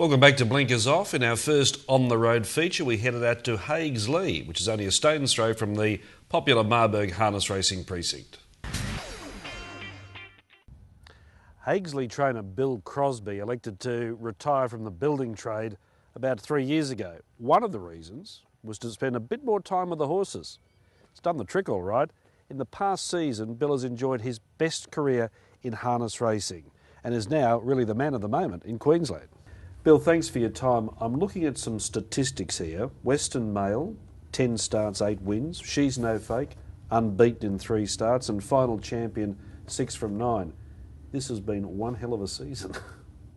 Welcome back to Blinkers Off. In our first on-the-road feature, we headed out to Haigs Lee, which is only a stone's throw from the popular Marburg harness racing precinct. Haigs Lee trainer Bill Crosby elected to retire from the building trade about 3 years ago. One of the reasons was to spend a bit more time with the horses. It's done the trick all right. In the past season, Bill has enjoyed his best career in harness racing and is now really the man of the moment in Queensland. Bill, thanks for your time. I'm looking at some statistics here. Western Mail, 10 starts, 8 wins. She's No Fake, unbeaten in 3 starts, and final champion, 6 from 9. This has been one hell of a season.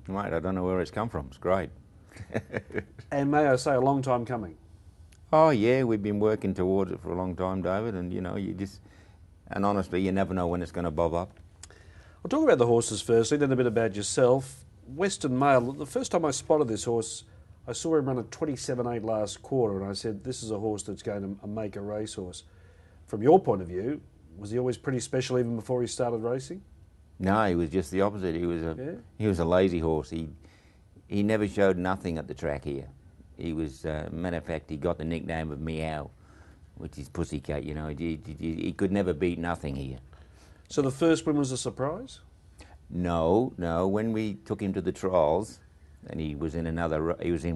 Mate, I don't know where it's come from. It's great. And may I say, a long time coming. Oh yeah, we've been working towards it for a long time, David, and and honestly, you never know when it's going to bob up. I'll talk about the horses firstly, then a bit about yourself. Western Mail, the first time I spotted this horse, I saw him run at 27.8 last quarter, and I said, this is a horse that's going to make a racehorse. From your point of view, was he always pretty special even before he started racing? No, he was just the opposite. He was a lazy horse. He never showed nothing at the track here. He was, matter of fact, he got the nickname of Meow, which is Pussycat. You know, he could never beat nothing here. So the first win was a surprise? No. When we took him to the trials, and he was in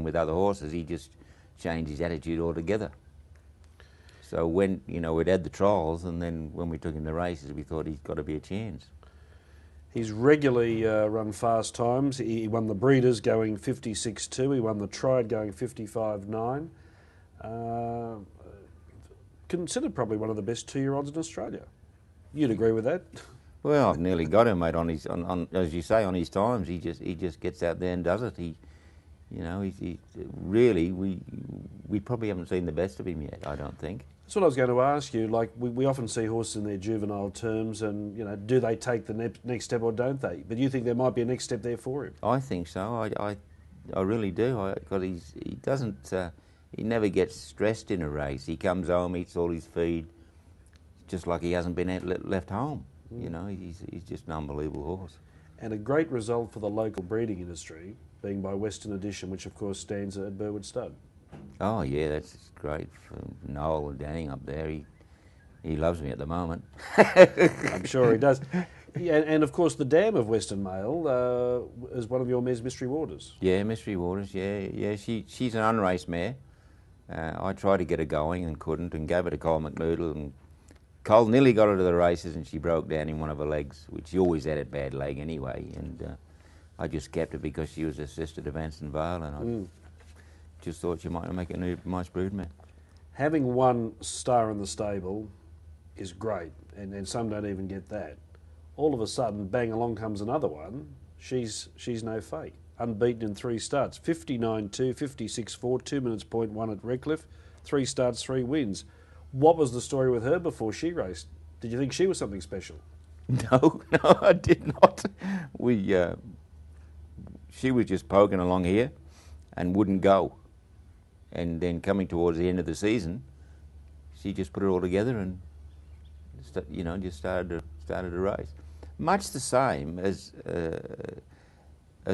with other horses, he just changed his attitude altogether. So when we'd had the trials, and then when we took him to races, we thought he's got to be a chance. He's regularly run fast times. He won the Breeders going 56.2. He won the Triad going 55.9. Considered probably one of the best 2-year-olds in Australia. You'd agree with that? Well, I've nearly got him, mate. As you say, on his times, he just gets out there and does it. He really, we probably haven't seen the best of him yet, I don't think. That's what I was going to ask you. Like we often see horses in their juvenile terms, and do they take the next step or don't they? But you think there might be a next step there for him? I think so. I really do. Because he never gets stressed in a race. He comes home, eats all his feed, just like he hasn't been left home. You know, he's just an unbelievable horse. And a great result for the local breeding industry, being by Western Edition, which of course stands at Burwood Stud. Oh yeah, that's great for Noel and Danny up there. He loves me at the moment. I'm sure he does. Yeah, and of course the dam of Western Mail is one of your mares, Mystery Waters. Yeah, Mystery Waters. Yeah. She's an unraced mare. I tried to get her going and couldn't, and gave her to Cole McNoodle, and Cole nearly got her to the races, and she broke down in one of her legs, which she always had a bad leg anyway. And I just kept her because she was a sister to Vanson Vale, and I just thought she might make a nice broodmare. Having one star in the stable is great, and some don't even get that. All of a sudden, bang, along comes another one. She's No Fake. Unbeaten in 3 starts. 59.2, 56.4, 2 minutes 0.1 at Redcliffe. 3 starts, 3 wins. What was the story with her before she raced? Did you think she was something special? No, I did not. She was just poking along here and wouldn't go. And then coming towards the end of the season, she just put it all together and just started to race. Much the same as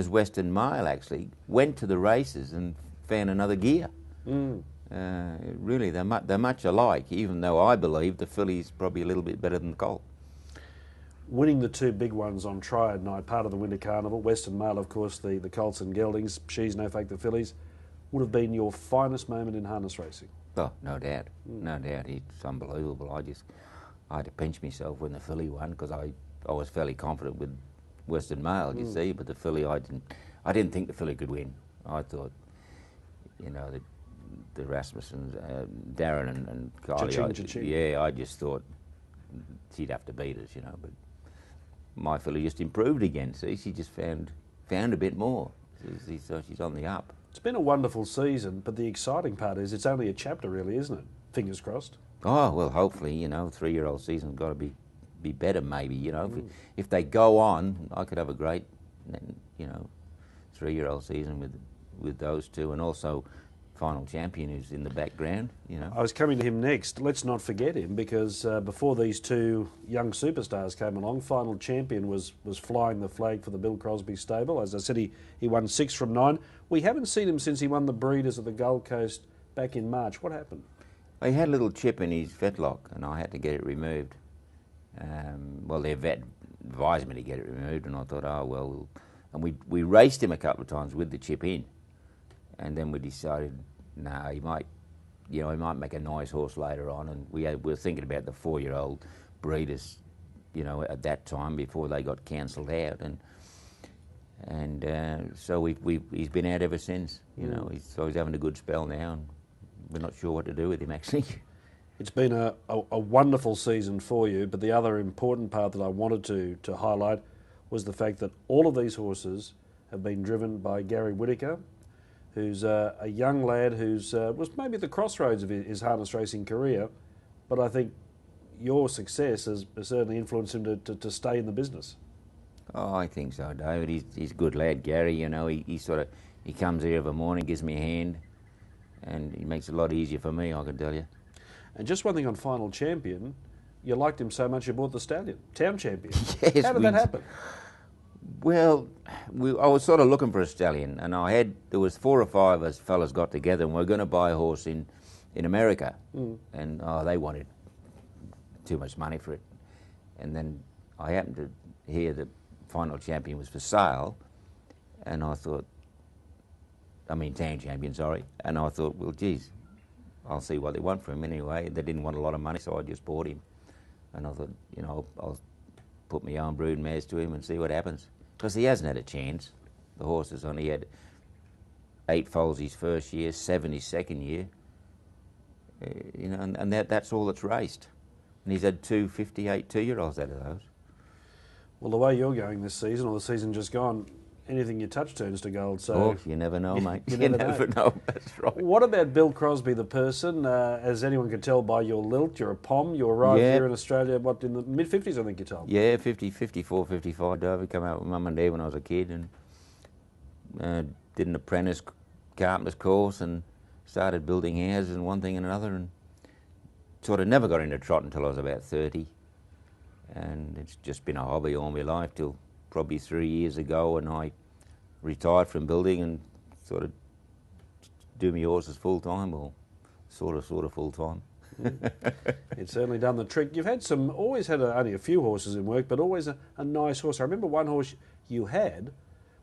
Western Mail actually went to the races and found another gear. Really, they're much alike, even though I believe the filly's probably a little bit better than the colt. Winning the 2 big ones on Triad night, part of the Winter Carnival, Western Mail, of course, the colts and geldings, She's No Fake, the fillies, would have been your finest moment in harness racing. Oh, no doubt. No doubt. It's unbelievable. I had to pinch myself when the filly won, because I was fairly confident with Western Mail, you see, but the filly, I didn't think the filly could win. I thought, the Rasmussens, Darren and Kylie, I just thought she'd have to beat us, but my filly just improved again. See, she just found a bit more. So she's on the up. It's been a wonderful season, but the exciting part is it's only a chapter, really, isn't it? Fingers crossed. Oh well, hopefully, 3-year-old season's got to be better, maybe. If they go on, I could have a great, 3-year-old season with those two, and also final champion who's in the background, you know. I was coming to him next. Let's not forget him, because before these two young superstars came along, final champion was flying the flag for the Bill Crosby stable. As I said, he won 6 from 9. We haven't seen him since he won the Breeders at the Gold Coast back in March. What happened? He had a little chip in his fetlock and I had to get it removed. Well, their vet advised me to get it removed, and I thought, oh, well. And we raced him a couple of times with the chip in. And then we decided, no, he might make a nice horse later on. And we were thinking about the 4-year-old Breeders, you know, at that time before they got cancelled out. And so he's been out ever since. You know, he's having a good spell now, and we're not sure what to do with him actually. It's been a wonderful season for you, but the other important part that I wanted to highlight was the fact that all of these horses have been driven by Gary Whitaker, who's a young lad who's was maybe at the crossroads of his harness racing career, but I think your success has certainly influenced him to stay in the business. Oh, I think so, David. He's a good lad, Gary. You know, he comes here every morning, gives me a hand, and he makes it a lot easier for me, I can tell you. And just one thing on Final Champion, you liked him so much you bought the stallion, Town Champion. Yes, how did that happen? Well, I was sort of looking for a stallion, and there was 4 or 5 of us fellas got together, and we were going to buy a horse in America, and they wanted too much money for it. And then I happened to hear that Final Champion was for sale, and Town Champion, sorry, and I thought, well, geez, I'll see what they want for him anyway. They didn't want a lot of money, so I just bought him. And I thought, you know, I'll put my own brood mares to him and see what happens. Because he hasn't had a chance. The horse has only had 8 foals his first year, 7 his second year. You know, and that's all that's raced. And he's had 2 58 2-year-olds out of those. Well, the way you're going this season, or the season just gone, anything you touch turns to gold. So oh, you never know, mate. You never know. That's right. What about Bill Crosby, the person? As anyone could tell by your lilt, you're a pom. You arrived here in Australia, in the mid-50s, I think you told me. Yeah, 54, 55, David. Come out with Mum and Dad when I was a kid, and did an apprentice carpenter's course and started building houses and one thing and another, and sort of never got into trot until I was about 30. And it's just been a hobby all my life till probably 3 years ago, and I retired from building and sort of do my horses full time, or sort of full time. It's certainly done the trick. You've had always had only a few horses in work, but always a nice horse. I remember one horse you had,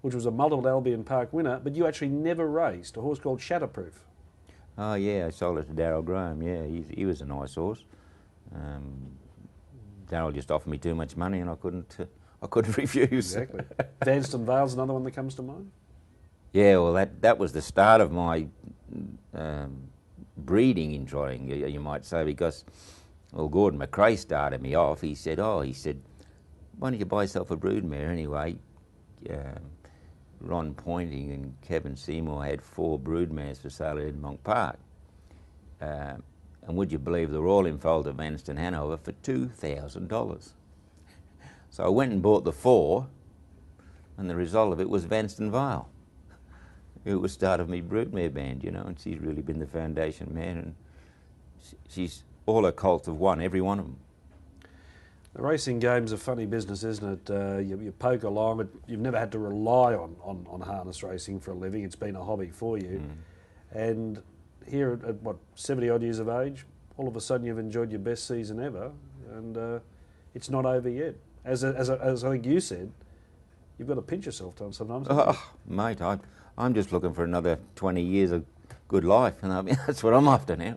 which was a multiple Albion Park winner, but you actually never raced, a horse called Shatterproof. Oh yeah, I sold it to Darryl Graham. Yeah, he was a nice horse. Darryl just offered me too much money, and I couldn't refuse. Exactly. Danston Vale's another one that comes to mind. Yeah, well, that was the start of my breeding in trotting, you might say, because, well, Gordon McRae started me off. He said, why don't you buy yourself a broodmare anyway? Ron Pointing and Kevin Seymour had 4 broodmares for sale at Edmont Park. And would you believe they were all in foal to Vanston Hanover for $2,000. So I went and bought the 4, and the result of it was Vanston Vale. It was start of me broodmare band, you know, and she's really been the foundation man, and she's all her colts have won, every one of them. The racing game's a funny business, isn't it? You poke along, you've never had to rely on harness racing for a living. It's been a hobby for you. And here at 70 odd years of age, all of a sudden you've enjoyed your best season ever, and it's not over yet. As I think you said, you've got to pinch yourself sometimes. Oh, mate, I'm just looking for another 20 years of good life, and I mean, that's what I'm after now.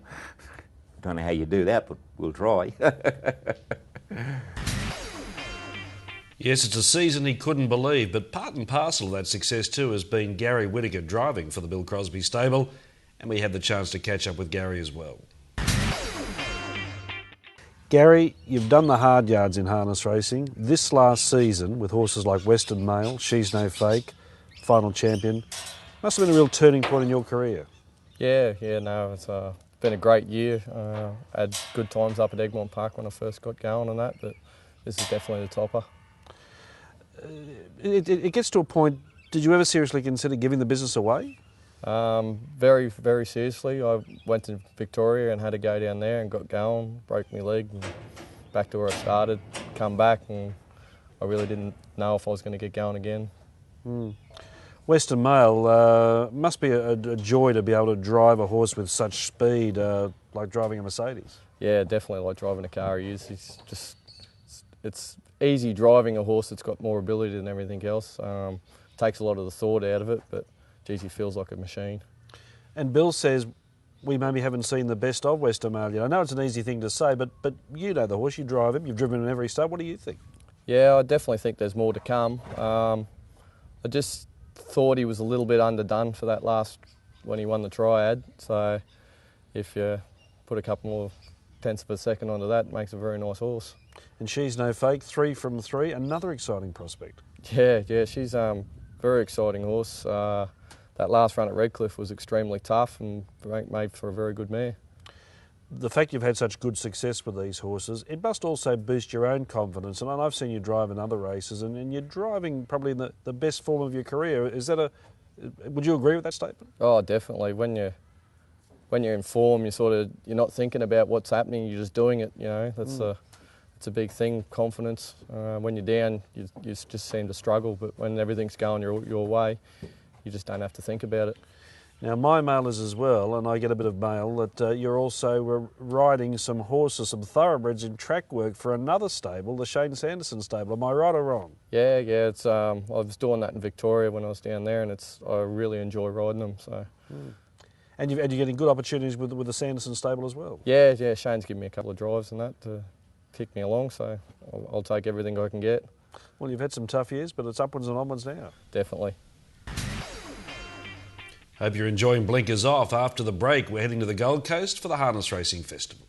Don't know how you do that, but we'll try. Yes, it's a season he couldn't believe, but part and parcel of that success too has been Gary Whitaker driving for the Bill Crosby stable, and we had the chance to catch up with Gary as well. Gary, you've done the hard yards in harness racing. This last season, with horses like Western Mail, She's No Fake, Final Champion, must have been a real turning point in your career. Yeah, no, it's been a great year. Had good times up at Egmont Park when I first got going and that, but this is definitely the topper. It gets to a point, did you ever seriously consider giving the business away? Very, very seriously. I went to Victoria and had to go down there and got going, broke my leg, and back to where I started, come back, and I really didn't know if I was going to get going again. Western Mail must be a joy to be able to drive a horse with such speed, like driving a Mercedes. Yeah, definitely like driving a car he is. It's easy driving a horse that's got more ability than everything else. Takes a lot of the thought out of it, but geez, he feels like a machine. And Bill says we maybe haven't seen the best of Western Mail yet. I know it's an easy thing to say, but you know the horse, you drive him, you've driven him in every state. What do you think? Yeah, I definitely think there's more to come. I just thought he was a little bit underdone for that last, when he won the Triad. So if you put a couple more tenths of a second onto that, it makes a very nice horse. And she's no fake, 3 from 3, another exciting prospect. Yeah, she's very exciting horse. That last run at Redcliffe was extremely tough and made for a very good mare. The fact you've had such good success with these horses, it must also boost your own confidence. And I've seen you drive in other races, and you're driving probably in the best form of your career. Would you agree with that statement? Oh, definitely. When you're in form, you're not thinking about what's happening. You're just doing it. You know, it's a big thing. Confidence. When you're down, you just seem to struggle. But when everything's going your way, you just don't have to think about it. Now, my mail is as well, and I get a bit of mail that you're also riding some horses, some thoroughbreds in track work for another stable, the Shane Sanderson stable. Am I right or wrong? Yeah. It's I was doing that in Victoria when I was down there, and I really enjoy riding them. So. And you're getting good opportunities with the Sanderson stable as well? Yeah. Shane's given me a couple of drives and that to kick me along, so I'll take everything I can get. Well, you've had some tough years, but it's upwards and onwards now. Definitely. Hope you're enjoying Blinkers Off. After the break, we're heading to the Gold Coast for the Harness Racing Festival.